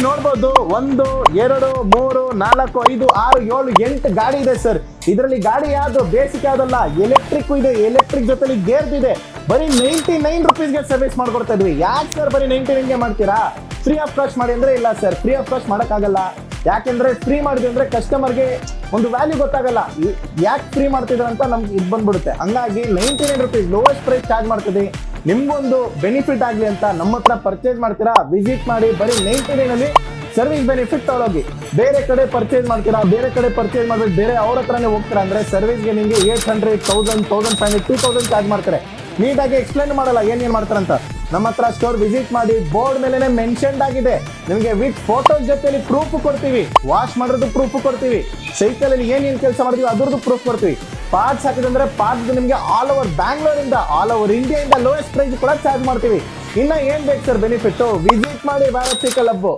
ನೋಡ್ಬೋದು 1 2 3 4 5 6 7 8 ಗಾಡಿ ಇದೆ ಸರ್. ಇದರಲ್ಲಿ ಗಾಡಿ ಯಾವ್ದು ಬೇಸಿಕ್ ಯಾವ್ದಲ್ಲ, ಎಲೆಕ್ಟ್ರಿಕ್ ಇದೆ, ಎಲೆಕ್ಟ್ರಿಕ್ ಜೊತೆಲಿ ಗೇರ್ ಇದೆ. ಬರೀ 99 ರುಪೀಸ್ಗೆ ಸರ್ವಿಸ್ ಮಾಡ್ಕೊಡ್ತಾ ಇದ್ವಿ. ಯಾಕೆ ಸರ್ ಬರೀ 99ಗೆ ಮಾಡ್ತೀರಾ? ಫ್ರೀ ಆಫ್ ಕಾಸ್ಟ್ ಮಾಡಿ ಅಂದ್ರೆ ಇಲ್ಲ ಸರ್, ಫ್ರೀ ಆಫ್ ಕಾಸ್ಟ್ ಮಾಡೋಕ್ಕಾಗಲ್ಲ. ಯಾಕೆಂದ್ರೆ ಫ್ರೀ ಮಾಡಿದ್ವಿ ಅಂದ್ರೆ ಕಸ್ಟಮರ್ಗೆ ಒಂದು ವ್ಯಾಲ್ಯೂ ಗೊತ್ತಾಗಲ್ಲ, ಯಾಕೆ ಫ್ರೀ ಮಾಡ್ತಿದ್ರು ಅಂತ ನಮ್ಗೆ ಇದು ಬಂದ್ಬಿಡುತ್ತೆ. ಹಂಗಾಗಿ 99 ರುಪೀಸ್ ಲೋವೆಸ್ಟ್ ಪ್ರೈಸ್ ಚಾರ್ಜ್ ಮಾಡ್ತಿದ್ವಿ. ನಿಮ್ಗೊಂದು ಬೆನಿಫಿಟ್ ಆಗಲಿ ಅಂತ ನಮ್ಮ ಹತ್ರ ಪರ್ಚೇಸ್ ಮಾಡ್ತೀರಾ, ವಿಸಿಟ್ ಮಾಡಿ. ಬರೀ 99 ಅಲ್ಲಿ ಸರ್ವಿಸ್ ಬೆನಿಫಿಟ್ ತಗೊಳ್ಳೋಗಿ. ಬೇರೆ ಕಡೆ ಪರ್ಚೇಸ್ ಮಾಡ್ತೀರಾ, ಬೇರೆ ಕಡೆ ಪರ್ಚೇಸ್ ಮಾಡ್ಬೇಕು, ಬೇರೆ ಅವ್ರ ಹತ್ರನೇ ಹೋಗ್ತೀರಾ ಅಂದ್ರೆ ಸರ್ವಿಸ್ಗೆ ನಿಮಗೆ 800, 1000, 1500, 2000 ಚಾರ್ಜ್ ಮಾಡ್ತಾರೆ. ನೀಟಾಗಿ ಎಕ್ಸ್ಪ್ಲೇನ್ ಮಾಡಲ್ಲ ಏನೇನು ಮಾಡ್ತಾರಂತ. ನಮ್ಮ ಹತ್ರ ಸ್ಟೋರ್ ವಿಸಿಟ್ ಮಾಡಿ, ಬೋರ್ಡ್ ಮೇಲೆ ಮೆನ್ಷನ್ಡ್ ಆಗಿದೆ. ನಿಮಗೆ ವಿತ್ ಫೋಟೋಸ್ ಜೊತೆಲಿ ಪ್ರೂಫ್ ಕೊಡ್ತೀವಿ, ವಾಶ್ ಮಾಡೋದು ಪ್ರೂಫ್ ಕೊಡ್ತೀವಿ, ಸೈಕಲ್ ಅಲ್ಲಿ ಏನೇನು ಕೆಲಸ ಮಾಡ್ತೀವಿ ಅದ್ರದ್ದು ಪ್ರೂಫ್ ಕೊಡ್ತೀವಿ. ಪಾರ್ಟ್ಸ್ ಹಾಕಿದ್ರೆ ಪಾರ್ಟ್ಸ್ ನಿಮಗೆ ಆಲ್ ಓವರ್ ಬ್ಯಾಂಗ್ಳೂರಿಂದ, ಆಲ್ ಓವರ್ ಇಂಡಿಯಾದಿಂದ ಲೋಯೆಸ್ಟ್ ಪ್ರೈಸ್ ಕೂಡ ಚಾರ್ಜ್ ಮಾಡ್ತೀವಿ. ಇನ್ನ ಏನ್ ಬೇಕು ಸರ್ ಬೆನಿಫಿಟ್? ವಿಸಿಟ್ ಮಾಡಿ ಭಾರತ್ ಸೈಕಲ್ ಹಬ್.